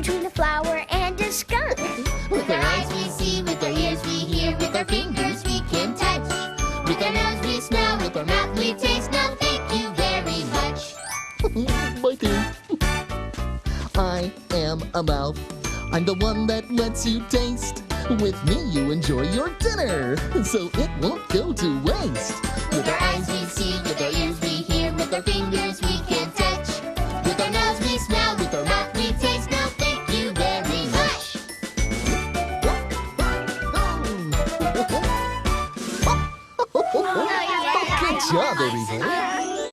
between a flower and a skunk. With our eyes we see, with our ears we hear, with our fingers we can touch. With our nose we smell, with our mouth we taste. Now thank you very much. My turn. I am a mouth. I'm the one that lets you taste. With me you enjoy your dinner, so it won't go to waste. With our eyes we see, with our ears we hear, with our fingers we can touch. With our nose we smell, with our mouth we taste. Now thank you very much. Good job, everybody.